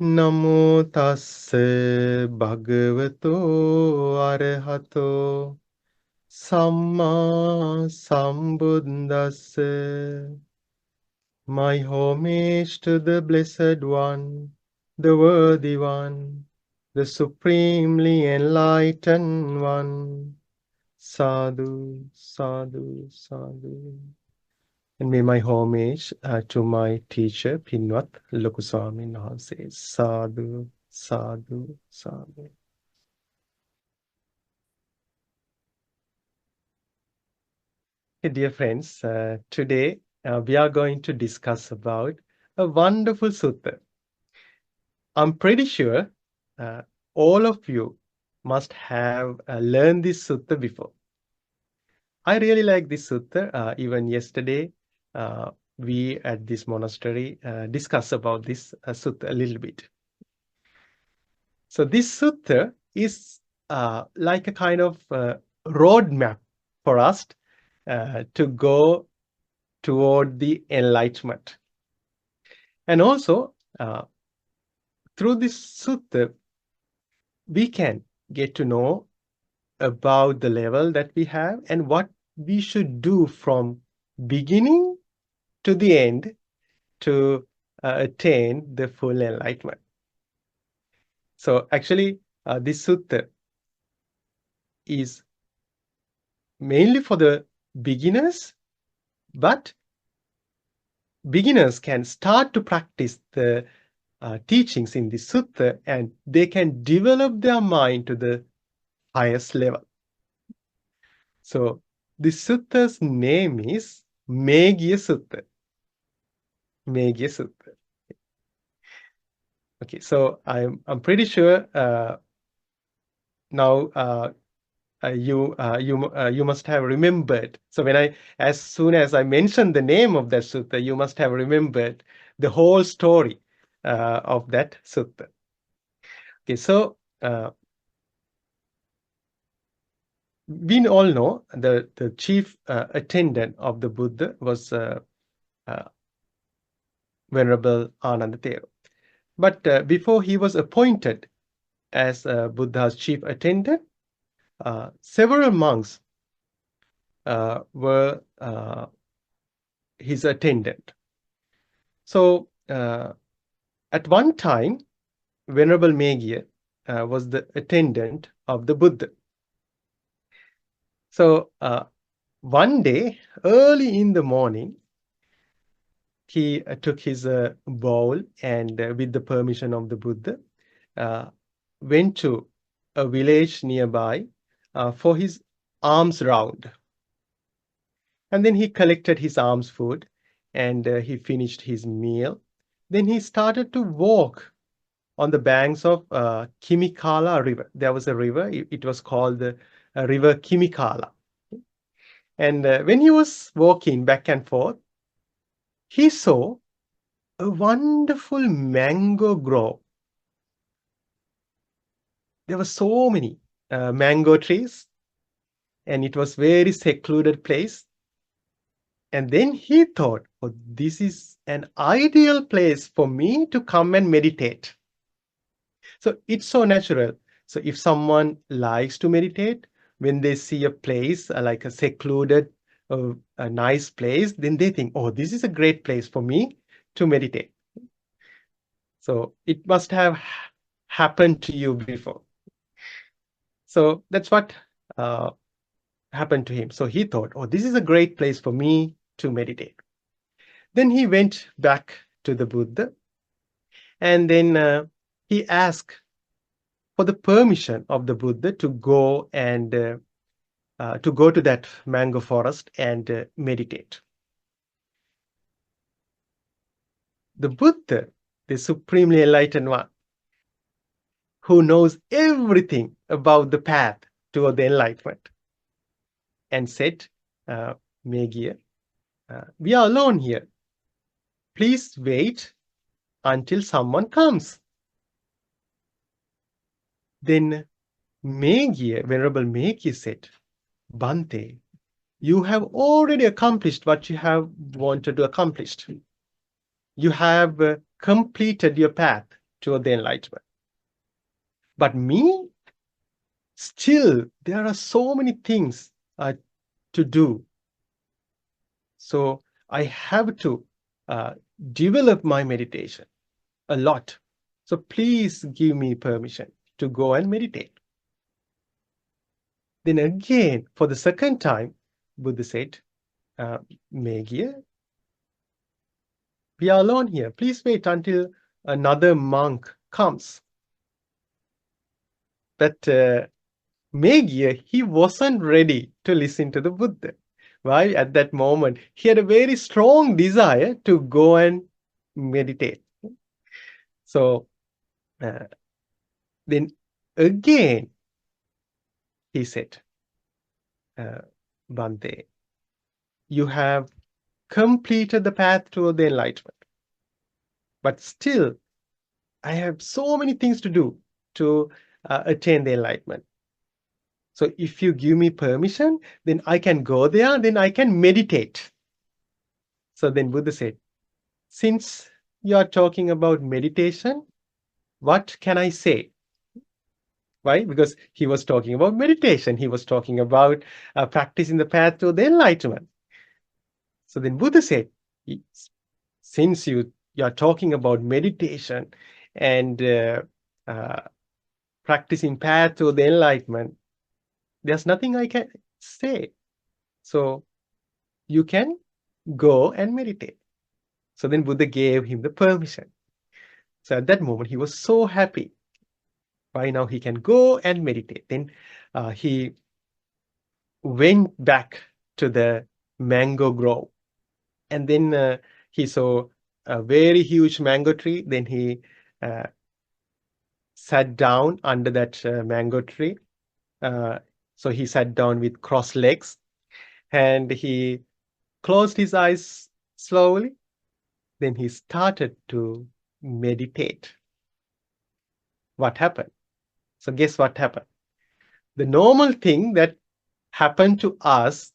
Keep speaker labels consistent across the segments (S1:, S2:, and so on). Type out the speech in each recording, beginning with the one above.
S1: Namo tassa bhagavato arahato samma sambuddhassa. My homage to the Blessed One, the Worthy One, the Supremely Enlightened One. Sadhu, sadhu, sadhu. And may my homage to my teacher, Pinwat Lokuswamin Wahanse. Sadhu, sadhu, sadhu. Hey, dear friends, today we are going to discuss about a wonderful sutta. I'm pretty sure uh, all of you must have learned this sutta before. I really like this sutta. Even yesterday, we at this monastery discussed about this sutta a little bit. So this sutta is like a kind of roadmap for us to go toward the enlightenment. And also, through this sutta, we can get to know about the level that we have and what we should do from beginning to the end to attain the full enlightenment. So actually, this sutta is mainly for the beginners, but beginners can start to practice the teachings in the sutta and they can develop their mind to the highest level. So the sutta's name is Meghiyasutta. Meghiyasutta. Okay, so I'm pretty sure now you must have remembered. So as soon as I mentioned the name of that sutta, you must have remembered the whole story of that sutta. Okay, so we all know the chief attendant of the Buddha was Venerable Anandathera. But before he was appointed as Buddha's chief attendant, several monks were his attendant. So at one time, Venerable Meghiya was the attendant of the Buddha. So one day, early in the morning, he took his bowl and with the permission of the Buddha, went to a village nearby for his alms round. And then he collected his alms food and he finished his meal. Then he started to walk on the banks of Kimikala River. There was a river, it was called the River Kimikala. And when he was walking back and forth, he saw a wonderful mango grove. There were so many mango trees, and it was very secluded place. And then he thought, oh, this is an ideal place for me to come and meditate. So it's so natural. So if someone likes to meditate, when they see a place like a secluded, a nice place, then they think, oh, this is a great place for me to meditate. So it must have happened to you before. So that's what happened to him. So he thought, oh, this is a great place for me to meditate. Then he went back to the Buddha and then he asked for the permission of the Buddha to go and to go to that mango forest and meditate. The Buddha, the supremely enlightened one, who knows everything about the path toward the enlightenment, and said, Meghiya, we are alone here. Please wait until someone comes. Then Meghiya, Venerable Meghiya said, Bhante, you have already accomplished what you have wanted to accomplish. You have completed your path. toward the enlightenment. But me, still, there are so many things to do. So I have to develop my meditation a lot. So please give me permission to go and meditate. Then again, for the second time, Buddha said, Meghiya, we are alone here. Please wait until another monk comes. But Meghiya, he wasn't ready to listen to the Buddha. Why? At that moment, he had a very strong desire to go and meditate. So then again, he said, Bhante, you have completed the path toward the enlightenment. But still, I have so many things to do to attain the enlightenment. So if you give me permission, then I can go there, then I can meditate. So then Buddha said, since you are talking about meditation, what can I say? Why? Because he was talking about meditation. He was talking about practicing the path to the enlightenment. So then Buddha said, since you are talking about meditation and practicing path to the enlightenment, there's nothing I can say. So you can go and meditate. So then Buddha gave him the permission. So at that moment, he was so happy. Right now he can go and meditate. Then he went back to the mango grove. And then he saw a very huge mango tree. Then he sat down under that mango tree. So he sat down with crossed legs and he closed his eyes slowly. Then he started to meditate. What happened? So guess what happened? The normal thing that happened to us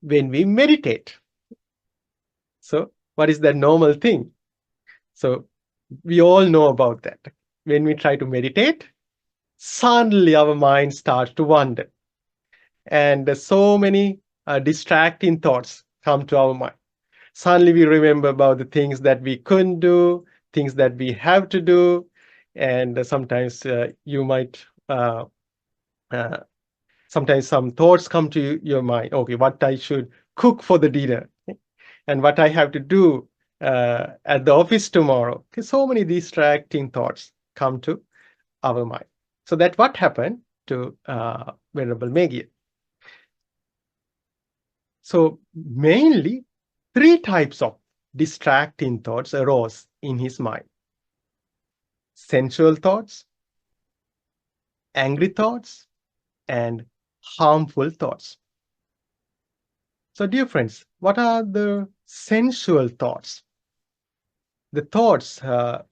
S1: when we meditate. So what is that normal thing? So we all know about that. When we try to meditate, suddenly our mind starts to wander. And so many distracting thoughts come to our mind. Suddenly we remember about the things that we couldn't do, things that we have to do. And sometimes you might, sometimes some thoughts come to your mind. Okay, what I should cook for the dinner and what I have to do at the office tomorrow. Okay, so many distracting thoughts come to our mind. So that's what happened to Venerable Meghiya. So mainly 3 types of distracting thoughts arose in his mind. Sensual thoughts, angry thoughts, and harmful thoughts. So dear friends, what are the sensual thoughts? The thoughts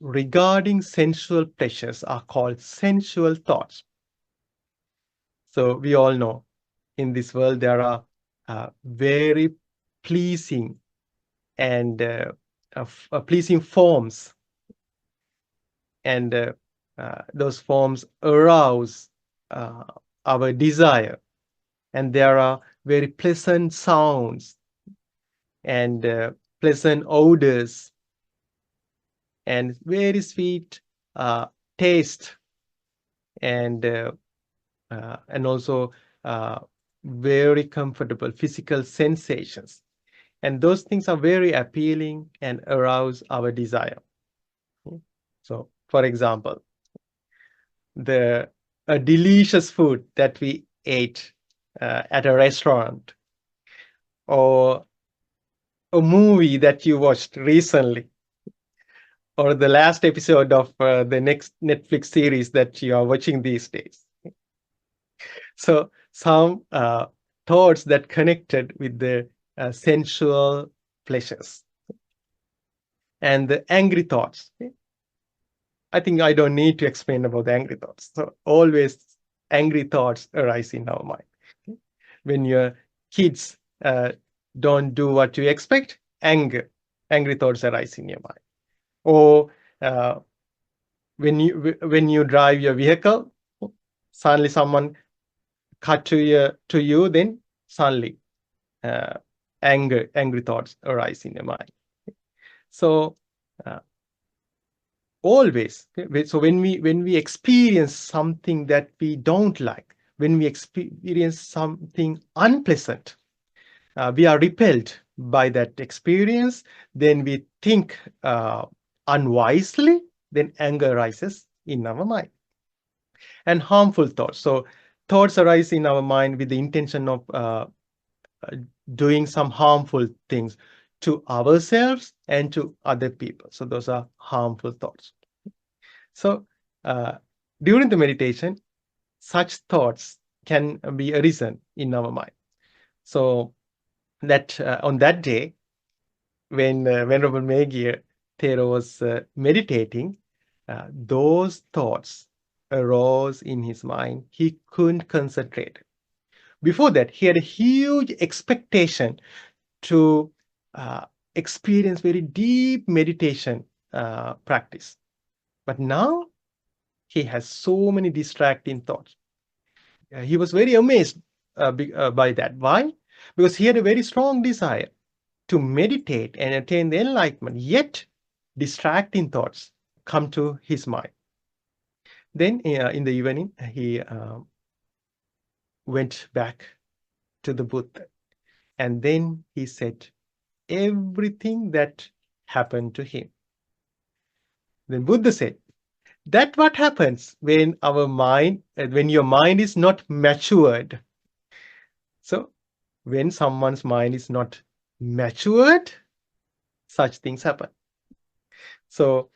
S1: regarding sensual pleasures are called sensual thoughts. So we all know in this world there are very pleasing and pleasing forms, and those forms arouse our desire, and there are very pleasant sounds and pleasant odors and very sweet taste, and also very comfortable physical sensations. And those things are very appealing and arouse our desire. So, for example, a delicious food that we ate at a restaurant, or a movie that you watched recently, or the last episode of the next Netflix series that you are watching these days. So some thoughts that connected with the sensual pleasures. And the angry thoughts. I think I don't need to explain about the angry thoughts. So always angry thoughts arise in our mind. When your kids don't do what you expect, angry thoughts arise in your mind. Or when you drive your vehicle, suddenly someone cut to you, then suddenly uh, angry thoughts arise in your mind. So uh, always, so when we experience something that we don't like, when we experience something unpleasant, we are repelled by that experience, then we think unwisely, then anger arises in our mind. And harmful thoughts. So thoughts arise in our mind with the intention of uh, doing some harmful things to ourselves and to other people. So those are harmful thoughts. So uh, during the meditation, such thoughts can be arisen in our mind. So that on that day, when Venerable Megir Thero was meditating, those thoughts arose in his mind. He couldn't concentrate. Before that, he had a huge expectation to uh, experience very deep meditation practice. But now he has so many distracting thoughts. He was very amazed by that. Why? Because he had a very strong desire to meditate and attain the enlightenment, yet distracting thoughts come to his mind. Then in the evening, he went back to the Buddha, and then he said everything that happened to him. Then Buddha said, that what happens when when your mind is not matured. So when someone's mind is not matured, such things happen. So,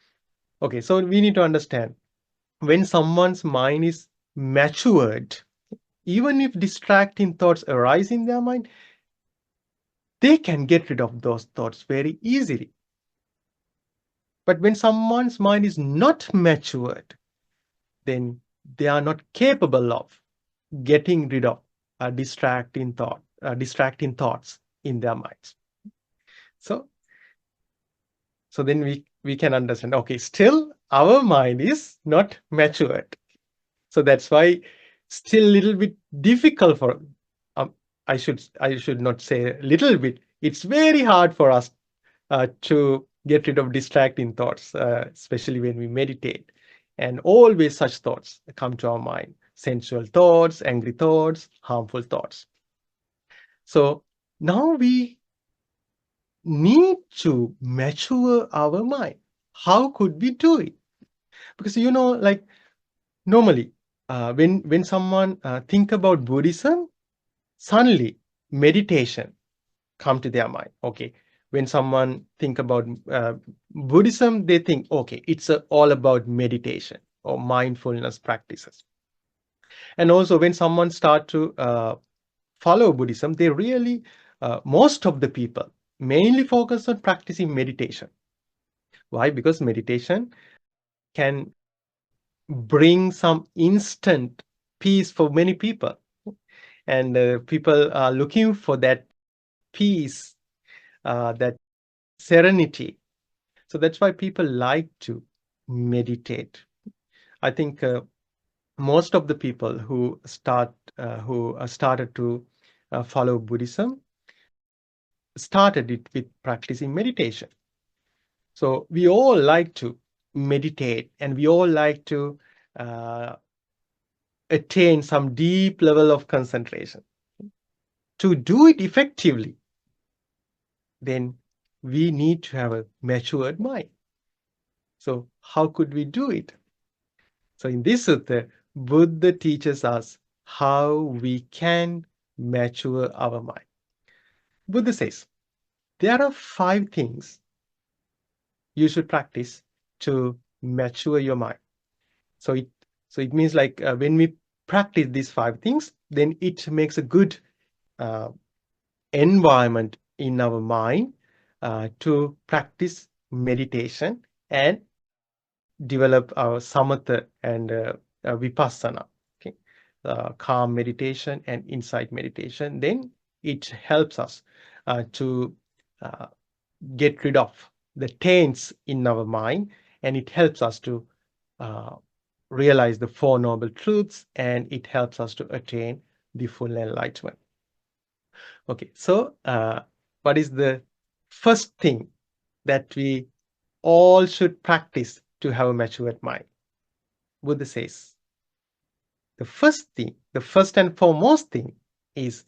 S1: okay, so we need to understand, when someone's mind is matured, even if distracting thoughts arise in their mind, they can get rid of those thoughts very easily. But when someone's mind is not matured, then they are not capable of getting rid of distracting thoughts in their minds. So, so then we can understand. Okay, still our mind is not matured. So that's why still a little bit difficult for. Um, I should not say a little bit. It's very hard for us to get rid of distracting thoughts, especially when we meditate. And always such thoughts come to our mind: sensual thoughts, angry thoughts, harmful thoughts. So now we need to mature our mind. How could we do it? Because like normally, when someone think about Buddhism, suddenly meditation come to their mind. Okay, when someone think about Buddhism, they think, okay, it's all about meditation or mindfulness practices. And also when someone start to follow Buddhism, they really most of the people mainly focus on practicing meditation. Why? Because meditation can bring some instant peace for many people, and people are looking for that peace, that serenity. So that's why people like to meditate. I think most of the people who started to follow Buddhism started it with practicing meditation. So we all like to meditate, and we all like to uh, attain some deep level of concentration. To do it effectively, then we need to have a matured mind. So how could we do it? So in this sutta, Buddha teaches us how we can mature our mind. Buddha says, there are 5 things you should practice to mature your mind. So it means like when we practice these 5 things, then it makes a good uh, environment in our mind to practice meditation and develop our samatha and vipassana. Okay, calm meditation and insight meditation. Then it helps us to uh, get rid of the taints in our mind, and it helps us to realize the Four Noble Truths, and it helps us to attain the full enlightenment. Okay, so what is the first thing that we all should practice to have a matured mind? Buddha says, the first and foremost thing is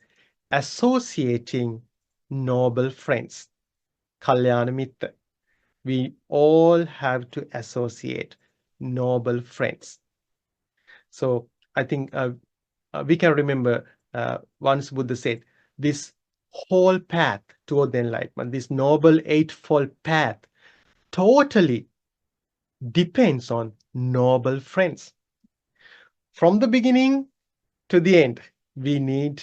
S1: associating noble friends, Kalyana Mitra. We all have to associate noble friends. So I think we can remember once Buddha said, this whole path toward the enlightenment, this noble eightfold path, totally depends on noble friends. From the beginning to the end, we need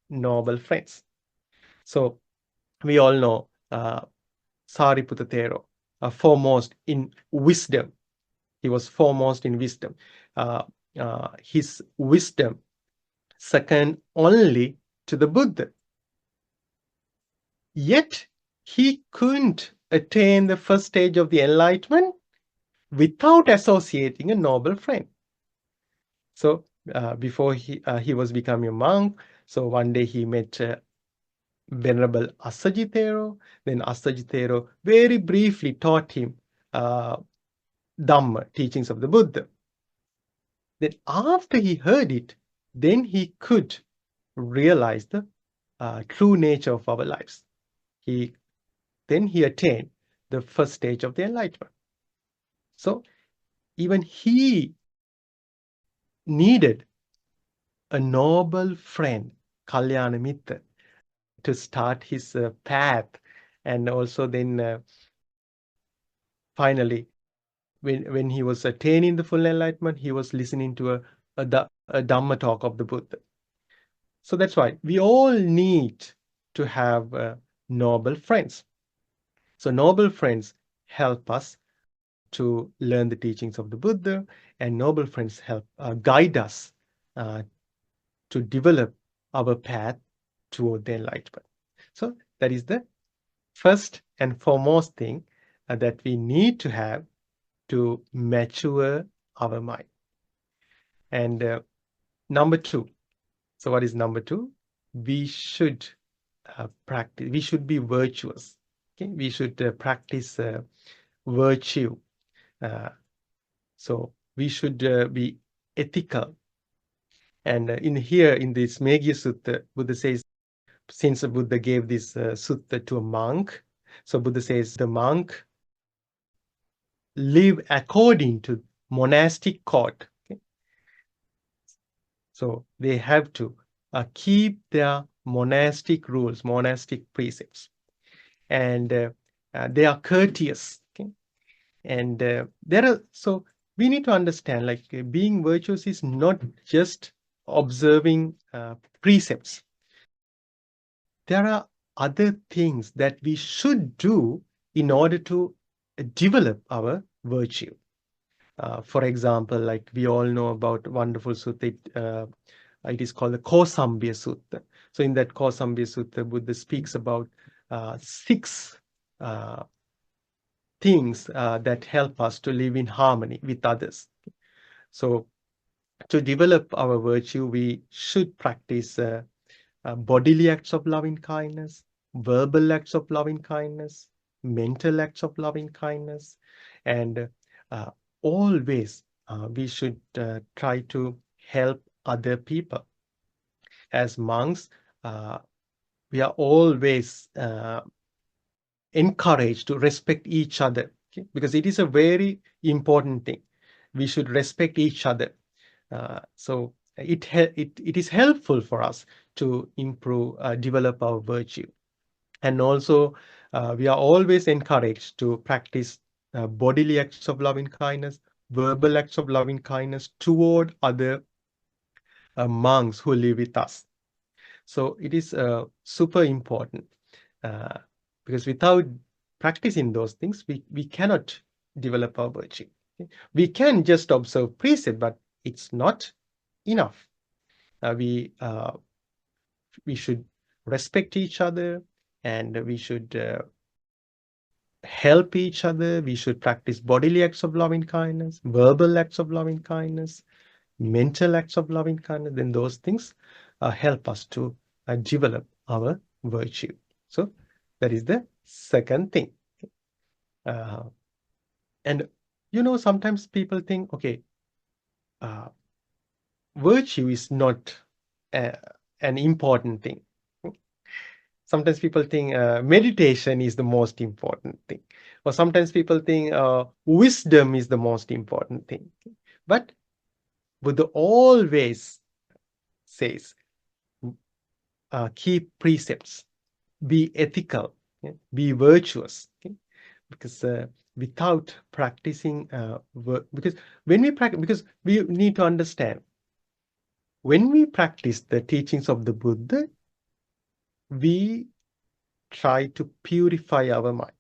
S1: noble friends. So we all know Sariputta Thero, foremost in wisdom. He was foremost in wisdom. His wisdom second only to the Buddha. Yet he couldn't attain the first stage of the enlightenment without associating a noble friend. So before he was becoming a monk, so one day he met Venerable Assajithero. Then Assajithero very briefly taught him Dhamma, teachings of the Buddha. Then after he heard it, then he could realize the true nature of our lives. Then he attained the first stage of the enlightenment. So even he needed a noble friend, Kalyana Mitra, to start his path. And also then finally, when he was attaining the full enlightenment, he was listening to a Dhamma talk of the Buddha. So that's why we all need to have noble friends. So noble friends help us to learn the teachings of the Buddha, and noble friends help guide us to develop our path toward the enlightenment. So that is the first and foremost thing that we need to have to mature our mind. And number two. So what is number two? We should practice. We should be virtuous. Okay, we should practice virtue. So we should be ethical. And in this Meghiyasutta, Buddha says, since the Buddha gave this sutta to a monk, so Buddha says the monk live according to monastic code. Okay? So they have to keep their monastic rules, monastic precepts, and they are courteous. Okay? And so we need to understand, like being virtuous is not just observing precepts. There are other things that we should do in order to develop our virtue. For example, like we all know about wonderful sutta, it is called the Kosambhya Sutta. So in that Kosambhya Sutta, Buddha speaks about 6 things that help us to live in harmony with others. So to develop our virtue, we should practice bodily acts of loving kindness, verbal acts of loving kindness, mental acts of loving kindness, and always we should try to help other people. As monks, we are always encouraged to respect each other, okay? Because it is a very important thing. We should respect each other. So it is helpful for us to improve, develop our virtue. And also, we are always encouraged to practice bodily acts of loving kindness, verbal acts of loving kindness toward other monks who live with us. So it is super important uh, because without practicing those things, we cannot develop our virtue. Okay? We can just observe precept, but it's not enough. We should respect each other, and we should help each other. We should practice bodily acts of loving kindness, verbal acts of loving kindness, mental acts of loving kindness. Then those things help us to develop our virtue. So that is the second thing. Uh, and sometimes people think, okay, uh, virtue is not uh, an important thing. Sometimes people think meditation is the most important thing, or sometimes people think wisdom is the most important thing. But Buddha always says, keep precepts, be ethical, yeah, be virtuous, okay? Because without practicing, because when we practice, because we need to understand, when we practice the teachings of the Buddha, we try to purify our mind.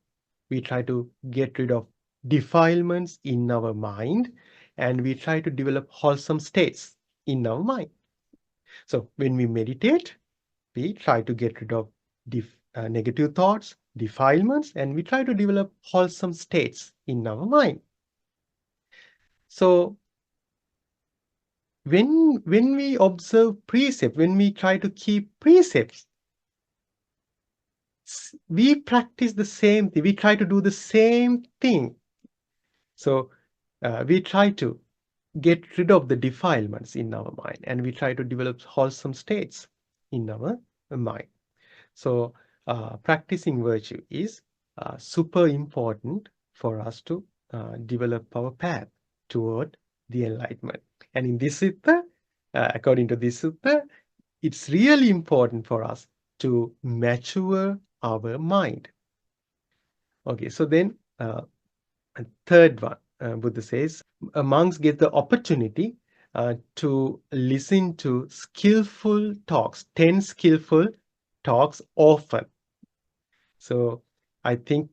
S1: We try to get rid of defilements in our mind, and we try to develop wholesome states in our mind. So when we meditate, we try to get rid of negative thoughts, defilements, and we try to develop wholesome states in our mind. So when we observe precept, when we try to keep precepts, we practice the same thing. We try to do the same thing. So we try to get rid of the defilements in our mind, and we try to develop wholesome states in our mind. So practicing virtue is super important for us to develop our path toward the enlightenment. And in this sutta, according to this sutta, it's really important for us to mature our mind. Okay, so then third one, Buddha says, monks get the opportunity to listen to skillful talks, 10 skillful talks often. So I think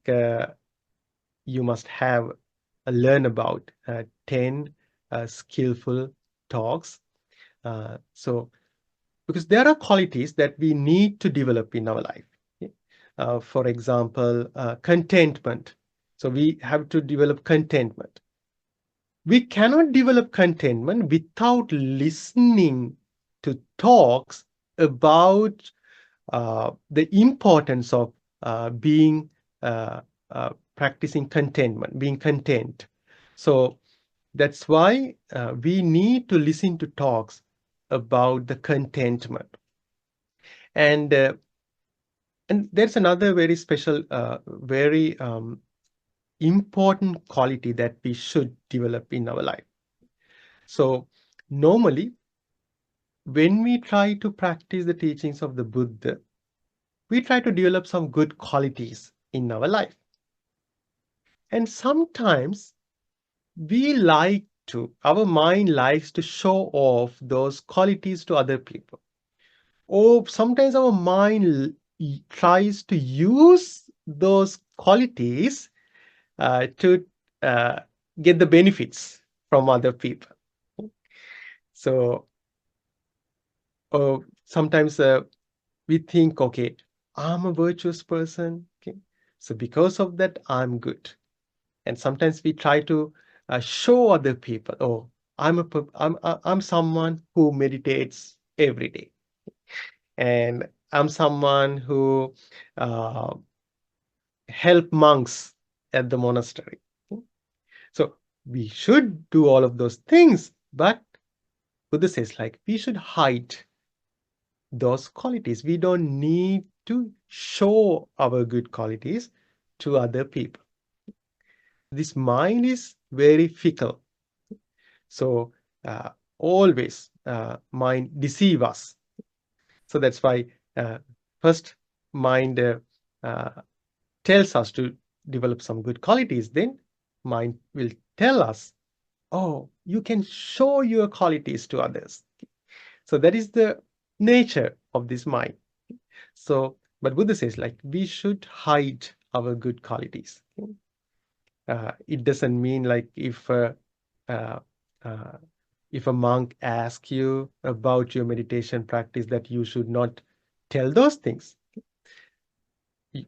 S1: you must have learn about 10 skillful talks. So because there are qualities that we need to develop in our life. Okay? For example, contentment. So we have to develop contentment. We cannot develop contentment without listening to talks about the importance of being practicing contentment, being content. So that's why we need to listen to talks about the contentment. And and there's another very special, very important quality that we should develop in our life. So normally, when we try to practice the teachings of the Buddha, we try to develop some good qualities in our life. And sometimes our mind likes to show off those qualities to other people. Or sometimes our mind tries to use those qualities to uh, get the benefits from other people. So sometimes we think, okay, I'm a virtuous person. Okay, so because of that, I'm good. And sometimes we try to show other people, oh, I'm someone who meditates every day, and I'm someone who uh, help monks at the monastery. So we should do all of those things, but Buddha says, like, we should hide those qualities. We don't need to show our good qualities to other people. This mind is very fickle. So always mind deceive us. So that's why first mind uh, tells us to develop some good qualities. Then mind will tell us, oh, you can show your qualities to others. So that is the nature of this mind. So, but Buddha says, like, we should hide our good qualities. It doesn't mean like uh, uh, if a monk asks you about your meditation practice that you should not tell those things.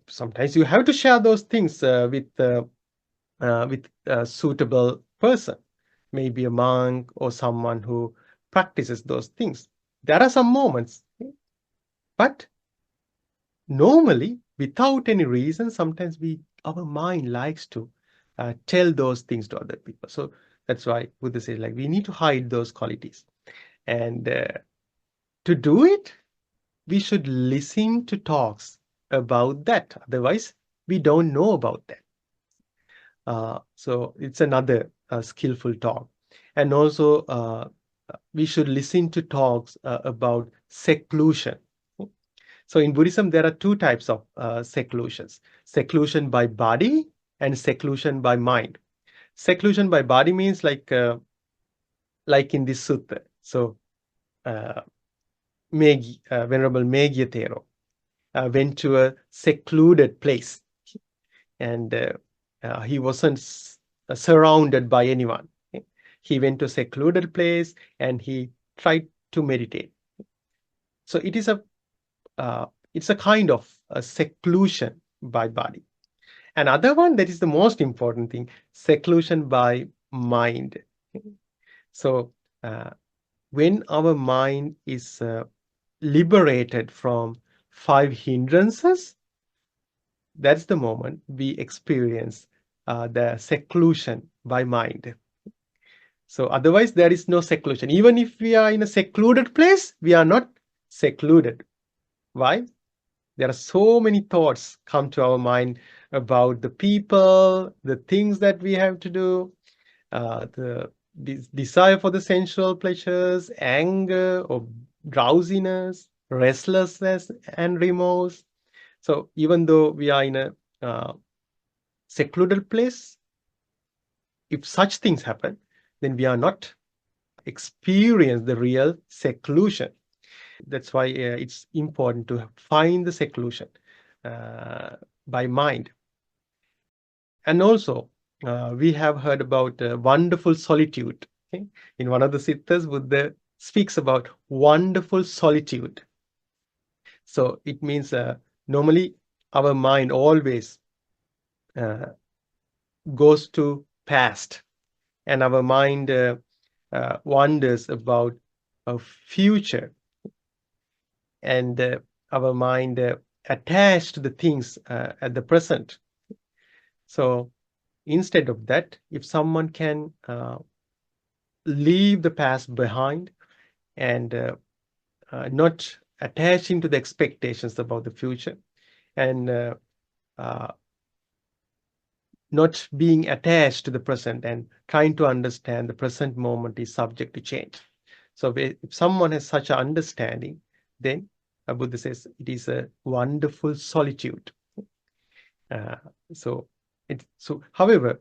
S1: sometimes you have to share those things with a suitable person, maybe a monk or someone who practices those things. There are some moments, but normally, without any reason, sometimes our mind likes to tell those things to other people. So that's why Buddha says, like, we need to hide those qualities. And to do it, we should listen to talks about that. Otherwise, we don't know about that. So it's another skillful talk. And also, we should listen to talks about seclusion. So in Buddhism, there are two types of seclusions: seclusion by body and seclusion by mind. Seclusion by body means like in this sutta. So uh, Venerable Meghiyasutta went to a secluded place, and he wasn't surrounded by anyone. He went to a secluded place and he tried to meditate. So uh, it's a kind of a seclusion by body. Another one that is the most important thing, seclusion by mind. So uh, when our mind is liberated from five hindrances, that's the moment we experience the seclusion by mind. So otherwise, there is no seclusion. Even if we are in a secluded place, we are not secluded. Why? There are so many thoughts come to our mind about the people, the things that we have to do, the desire for the sensual pleasures, anger or drowsiness, restlessness, and remorse. So even though we are in a secluded place, if such things happen, then we are not experience the real seclusion. That's why it's important to find the seclusion uh, by mind. And also, we have heard about wonderful solitude. Okay? In one of the suttas, Buddha speaks about wonderful solitude. So it means normally our mind always uh, goes to past, and our mind wonders about a future, and our mind attached to the things at the present. So instead of that, if someone can leave the past behind and not attaching to the expectations about the future, and uh, not being attached to the present and trying to understand the present moment is subject to change. So if someone has such an understanding, then Buddha says it is a wonderful solitude. Uh, so, however,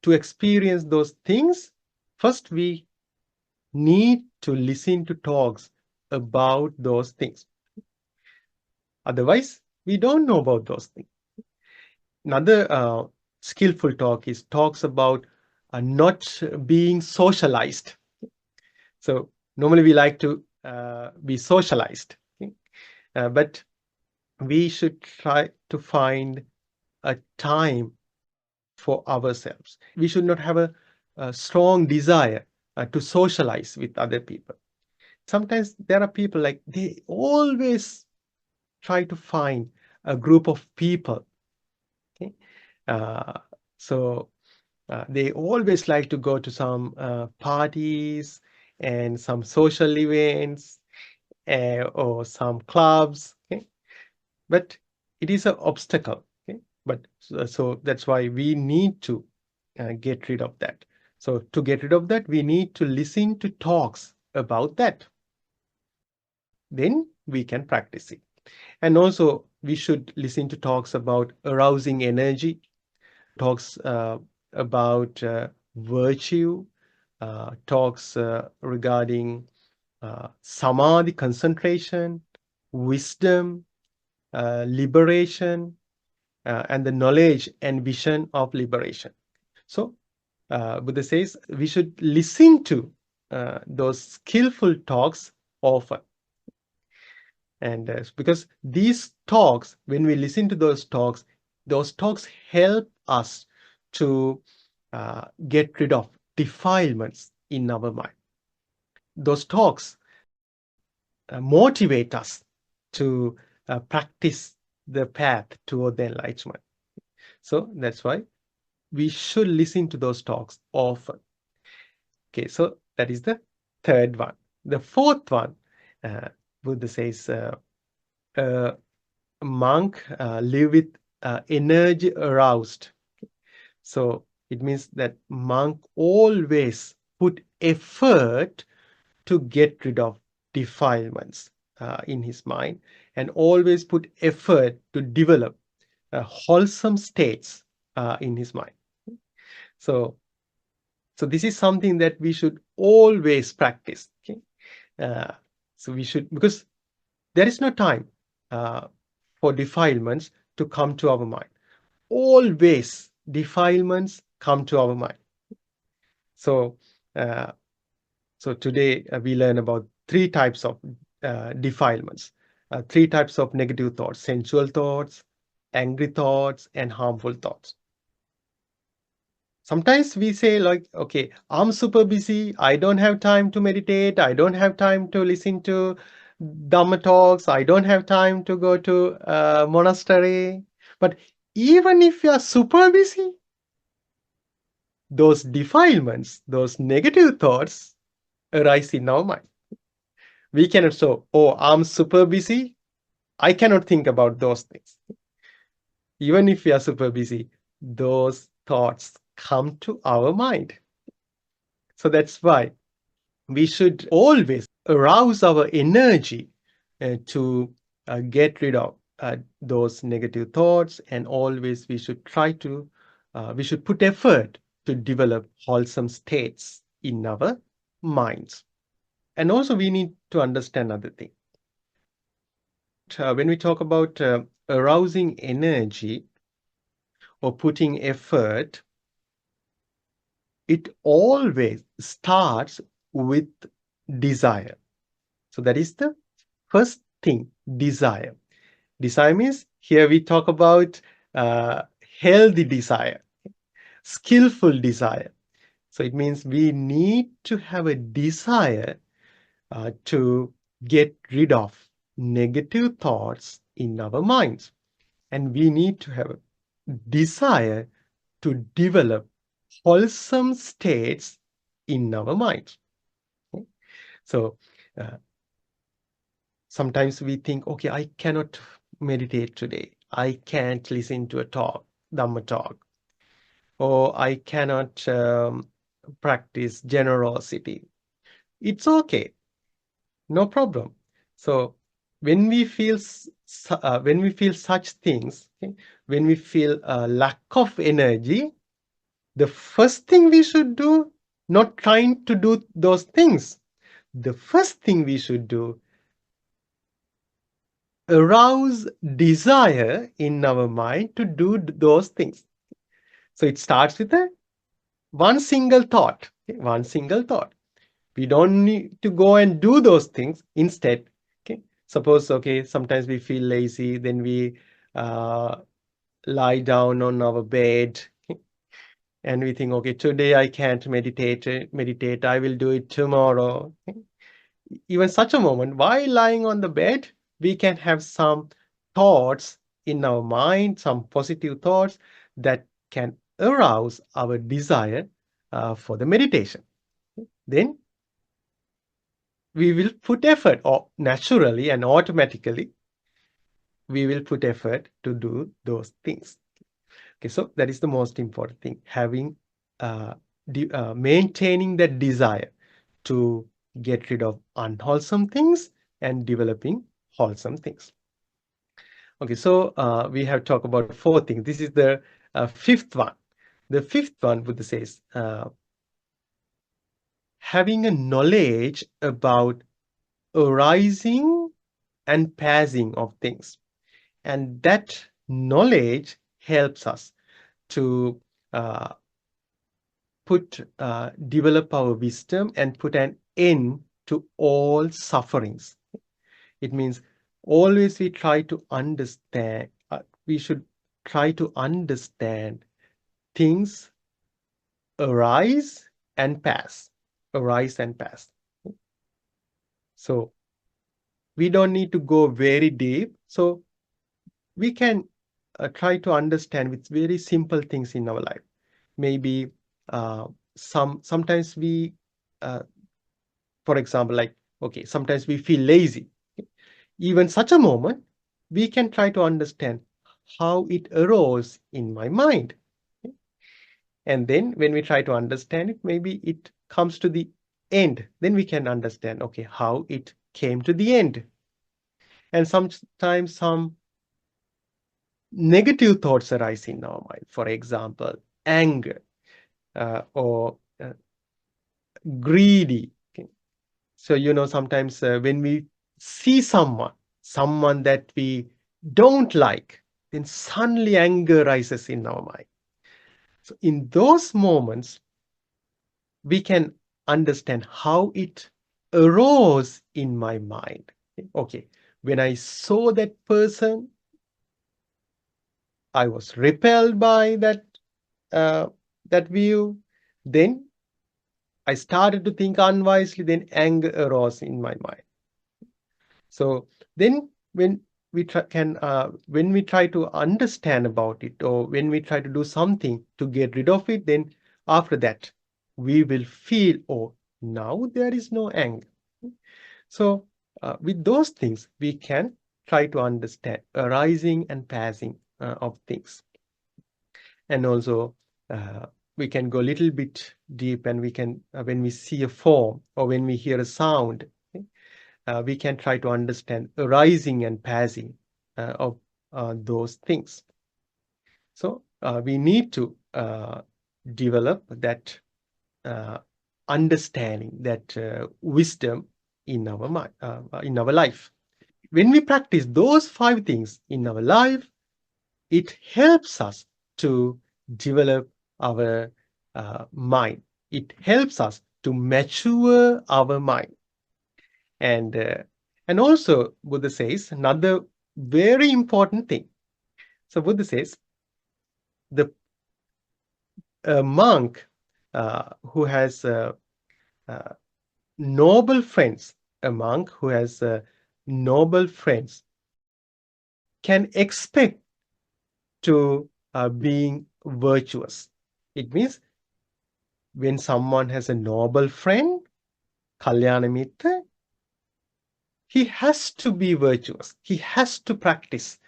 S1: to experience those things, first we need to listen to talks about those things. Otherwise, we don't know about those things. Another skillful talks about not being socialized. So normally we like to be socialized, okay? But we should try to find a time for ourselves. We should not have a strong desire to socialize with other people. Sometimes there are people like they always try to find a group of people. Okay? Uh, so they always like to go to some parties and some social events or some clubs. Okay? But it is an obstacle. Okay? But so that's why we need to get rid of that. So to get rid of that, we need to listen to talks about that. Then we can practice it. And also, we should listen to talks about arousing energy, talks about virtue, talks regarding samadhi, concentration, wisdom, liberation, and the knowledge and vision of liberation. So, Buddha says we should listen to those skillful talks often. And because these talks, when we listen to those talks help us to get rid of defilements in our mind. Those talks motivate us to practice the path toward the enlightenment. So that's why we should listen to those talks often. Okay, so that is the third one. The fourth one, uh, Buddha says, a monk live with energy aroused. So it means that monk always put effort to get rid of defilements in his mind, and always put effort to develop wholesome states in his mind. So, so this is something that we should always practice. Okay? Uh, so we should, because there is no time for defilements to come to our mind. Always defilements come to our mind. So, uh, so today we learn about three types of defilements, three types of negative thoughts: sensual thoughts, angry thoughts, and harmful thoughts. Sometimes we say like, okay, I'm super busy. I don't have time to meditate. I don't have time to listen to Dhamma talks. I don't have time to go to a monastery. But even if you are super busy, those defilements, those negative thoughts arise in our mind. We cannot say, oh, I'm super busy. I cannot think about those things. Even if we are super busy, those thoughts come to our mind. So that's why we should always arouse our energy to get rid of those negative thoughts, and always we should try to, we should put effort to develop wholesome states in our minds. And also we need to understand another thing. When we talk about arousing energy or putting effort, it always starts with desire. So that is the first thing, desire. Desire means here we talk about uh, healthy desire, skillful desire. So it means we need to have a desire to get rid of negative thoughts in our minds. And we need to have a desire to develop wholesome states in our minds. Okay? So uh, sometimes we think, okay, I cannot meditate today. I can't listen to a talk, Dhamma talk, or I cannot practice generosity. It's okay, no problem. So when we feel such things, okay, when we feel a lack of energy, the first thing we should do, not trying to do those things. The first thing we should do, arouse desire in our mind to do those things. So it starts with one single thought. Okay? One single thought. We don't need to go and do those things. Instead, okay, suppose, okay, sometimes we feel lazy, then we uh, lie down on our bed, okay, and we think, okay, today I can't meditate, I will do it tomorrow. Okay? Even such a moment, while lying on the bed, we can have some thoughts in our mind, some positive thoughts that can arouse our desire for the meditation. Then we will put effort, or naturally and automatically, we will put effort to do those things. Okay, so that is the most important thing, having maintaining that desire to get rid of unwholesome things and developing wholesome things. Okay, so we have talked about four things. This is the fifth one. The fifth one, Buddha says, having a knowledge about arising and passing of things. And that knowledge helps us to develop our wisdom and put an end to all sufferings. It means always we try to understand, we should try to understand things arise and pass, arise and pass. So we don't need to go very deep. So we can try to understand with very simple things in our life. Maybe uh, sometimes we, uh, for example, like, okay, sometimes we feel lazy. Even such a moment, we can try to understand how it arose in my mind. And then when we try to understand it, maybe it comes to the end. Then we can understand, okay, how it came to the end. And sometimes some negative thoughts arise in our mind. For example, anger or greedy. Okay. So, sometimes when we see someone that we don't like, then suddenly anger rises in our mind. So, in those moments, we can understand how it arose in my mind. Okay, when I saw that person, I was repelled by uh, that view. Then I started to think unwisely. Then anger arose in my mind. So then when we try to understand about it, or when we try to do something to get rid of it, then after that we will feel, oh, now there is no anger. So with those things we can try to understand arising and passing of things. And also uh, we can go a little bit deep, and we can when we see a form or when we hear a sound, okay, we can try to understand arising and passing of those things. So we need to develop that uh, understanding, that wisdom in our mind, in our life. When we practice those 5 things in our life, it helps us to develop our mind. It helps us to mature our mind. And also Buddha says another very important thing. So Buddha says the monk who has uh, noble friends, a monk who has noble friends can expect to being virtuous. It means when someone has a noble friend, Kalyana Mitra, he has to be virtuous. He has to practice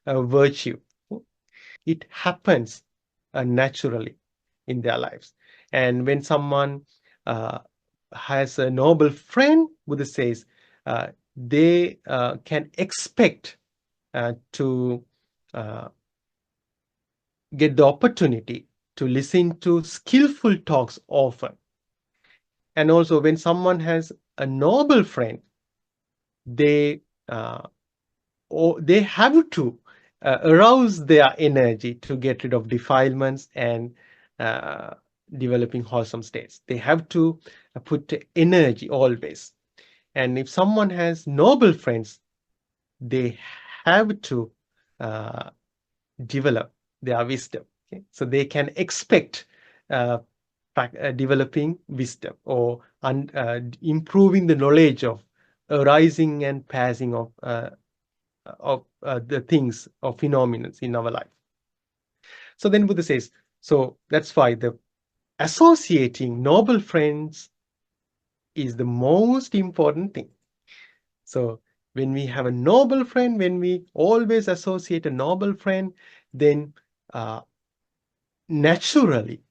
S1: virtue. It happens naturally in their lives. And when someone uh, has a noble friend, Buddha says, they can expect to uh, get the opportunity to listen to skillful talks often. And also, when someone has a noble friend, they uh, they have to arouse their energy to get rid of defilements and uh, developing wholesome states. They have to put energy always. And if someone has noble friends, they have to uh, develop their wisdom. Okay? So they can expect uh, developing wisdom or improving the knowledge of arising and passing of the things or phenomena in our life. So then Buddha says, so that's why the associating noble friends is the most important thing. So when we have a noble friend, when we always associate a noble friend, then uh, naturally,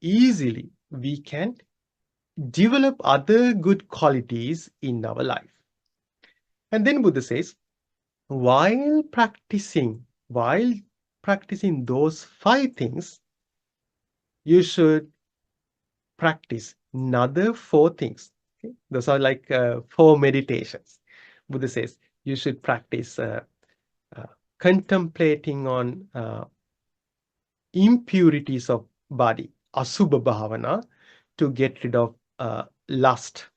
S1: easily, we can develop other good qualities in our life. And then Buddha says, while while practicing those 5 things, you should practice another 4 things. Okay? Those are like 4 meditations. Buddha says you should practice uh, contemplating on impurities of body, asubha bhavana, to get rid of lust.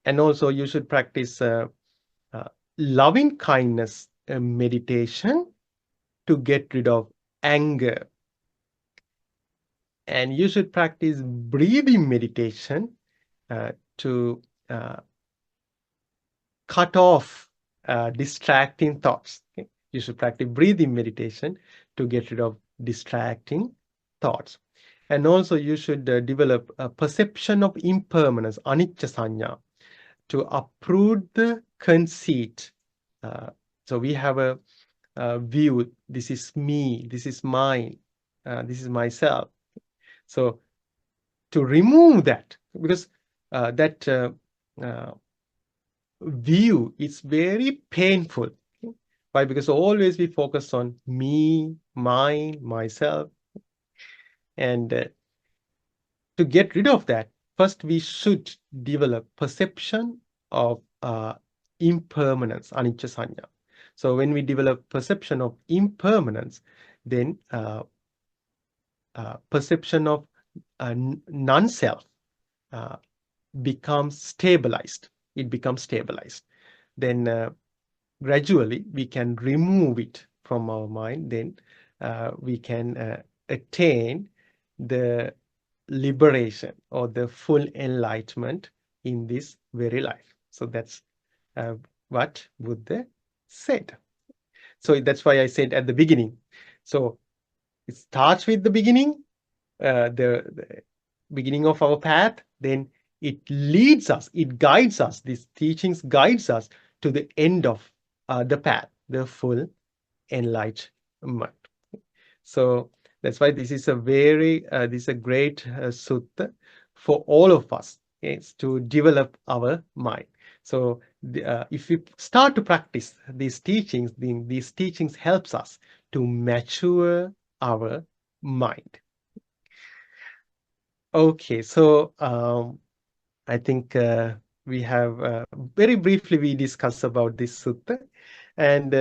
S1: And also you should practice loving kindness meditation to get rid of anger. And you should practice breathing meditation to uh, cut off distracting thoughts. Okay? You should practice breathing meditation to get rid of distracting thoughts. And also, you should develop a perception of impermanence, anicca sanya, to uproot the conceit. Uh, so we have a view: this is me, this is mine, this is myself. So to remove that, because that uh, view is very painful. Why? Because always we focus on me, mine, myself. And to get rid of that, first we should develop perception of impermanence, anicca sanya. So when we develop perception of impermanence, then perception of non-self uh, becomes stabilized. It becomes stabilized. Then gradually we can remove it from our mind. Then we can attain the liberation or the full enlightenment in this very life. So that's uh, what Buddha said. So that's why I said at the beginning. So it starts with the beginning, the beginning of our path, then it leads us, it guides us, these teachings guides us to the end of the path, the full enlightenment. So that's why this is a this is a great sutta for all of us. It's to develop our mind. So if we start to practice these teachings, then these teachings helps us to mature our mind. Okay, so I think we have very briefly we discussed about this sutta. And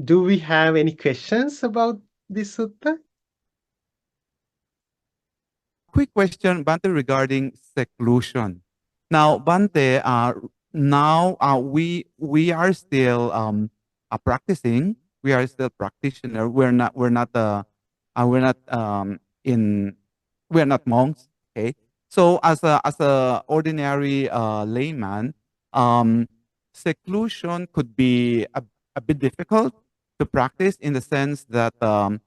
S1: do we have any questions about this sutta?
S2: Quick question, Bante, regarding seclusion. Now, Bante, now we are still practicing. We are still practitioner. We're not in we're not monks. Okay, so as a ordinary layman, um, seclusion could be a bit difficult to practice in the sense that um,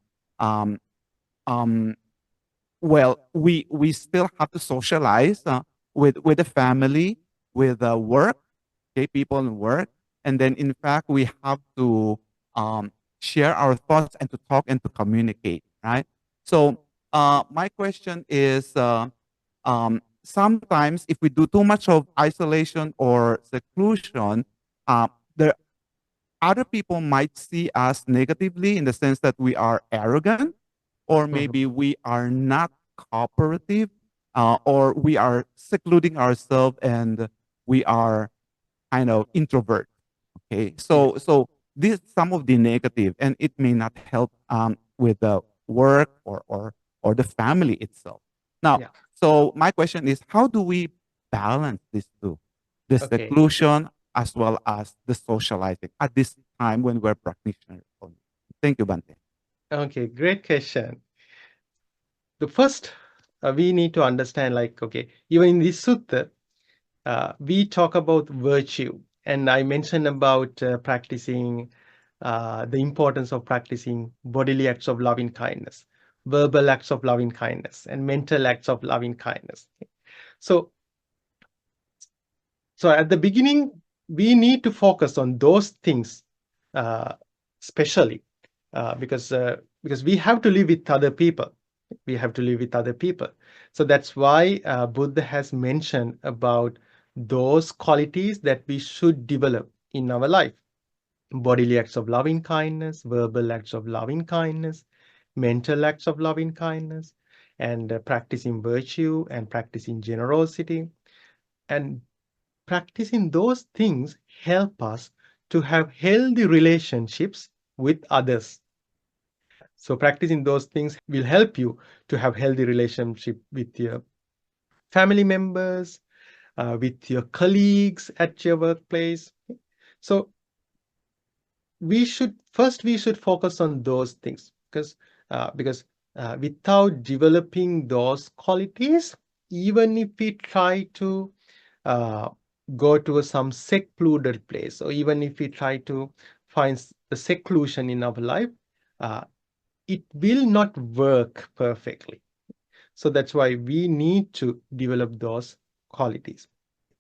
S2: um, well, we still have to socialize with the family, with work, okay, people in work, and then in fact we have to share our thoughts and to talk and to communicate, right? So my question is, sometimes if we do too much of isolation or seclusion, there other people might see us negatively in the sense that we are arrogant, or
S1: Mhm.
S2: maybe we are not cooperative, or we are secluding ourselves and we are kind of introvert. Okay,
S1: Yes.
S2: so this is some of the negative, and it may not help with the work or the family itself. Now,
S1: Yeah.
S2: so my question is, how do we balance these two, the
S1: Okay.
S2: seclusion as well as the socializing at this time when we're practitioners only? Thank you, Bante.
S1: Okay. Great question. The first, we need to understand, like, okay, even in this sutta, we talk about virtue, and I mentioned about practicing the importance of practicing bodily acts of loving kindness, verbal acts of loving kindness, and mental acts of loving kindness. So, so at the beginning, we need to focus on those things, uh, especially because we have to live with other people. We have to live with other people. So that's why Buddha has mentioned about those qualities that we should develop in our life: bodily acts of loving kindness, verbal acts of loving kindness, mental acts of loving kindness, and practicing virtue and practicing generosity. And practicing those things help us to have healthy relationships with others. So practicing those things will help you to have healthy relationship with your family members, with your colleagues at your workplace. So we should focus on those things, because without developing those qualities, even if we try to uh, go to some secluded place, or even if we try to find the seclusion in our life, uh, it will not work perfectly. So that's why we need to develop those qualities.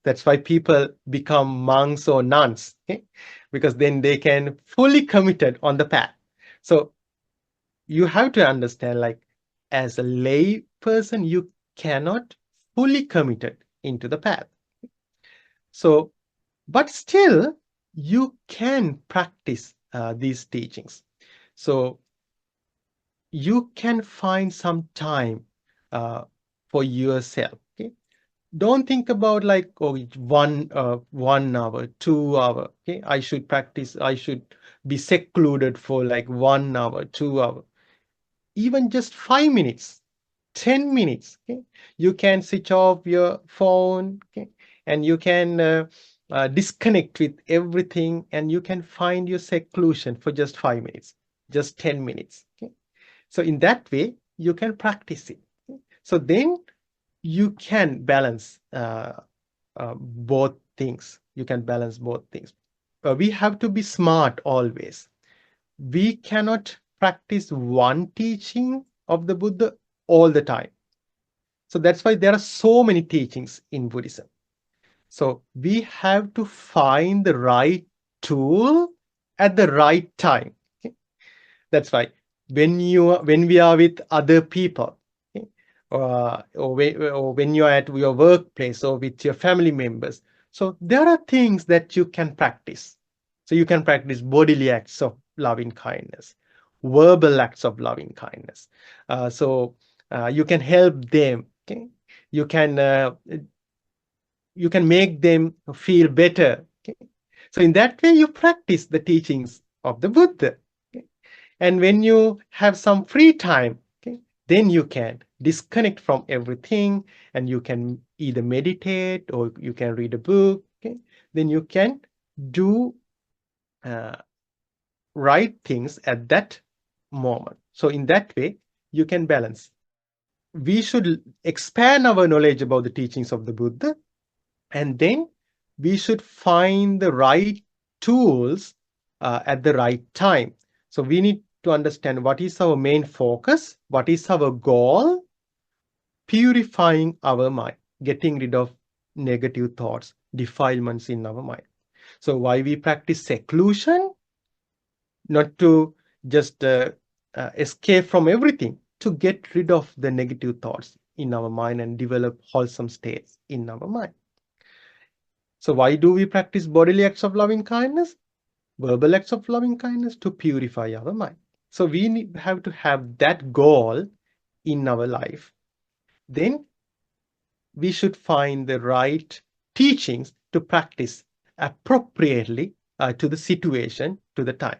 S1: That's why people become monks or nuns, okay? Because then they can fully committed on the path. So you have to understand, like, as a lay person, you cannot fully committed into the path. So, but still, you can practice these teachings. So you can find some time uh, for yourself. Okay? Don't think about like, oh, it's 1 hour, 2 hour. Okay, I should practice. I should be secluded for like 1 hour, 2 hour, even just 5 minutes, 10 minutes. Okay, you can switch off your phone. Okay, and you can disconnect with everything, and you can find your seclusion for just 5 minutes, just 10 minutes. Okay, so in that way, you can practice it. Okay? So then you can balance both things. You can balance both things. We have to be smart always. We cannot practice one teaching of the Buddha all the time. So that's why there are so many teachings in Buddhism. So we have to find the right tool at the right time. Okay? That's why when we are with other people, okay, or when you are at your workplace or with your family members, so there are things that you can practice. So you can practice bodily acts of loving kindness, verbal acts of loving kindness. So you can help them. Okay, you can you can make them feel better. Okay? So in that way, you practice the teachings of the Buddha. Okay? And when you have some free time, okay, then you can disconnect from everything, and you can either meditate or you can read a book. Okay? Then you can do uh, right things at that moment. So in that way, you can balance. We should expand our knowledge about the teachings of the Buddha, and then we should find the right tools at the right time. So we need to understand what is our main focus, what is our goal: purifying our mind, getting rid of negative thoughts, defilements in our mind. So why we practice seclusion? Not to just escape from everything, to get rid of the negative thoughts in our mind and develop wholesome states in our mind. So why do we practice bodily acts of loving kindness, verbal acts of loving kindness? To purify our mind. So we have to have that goal in our life. Then we should find the right teachings to practice appropriately to the situation, to the time.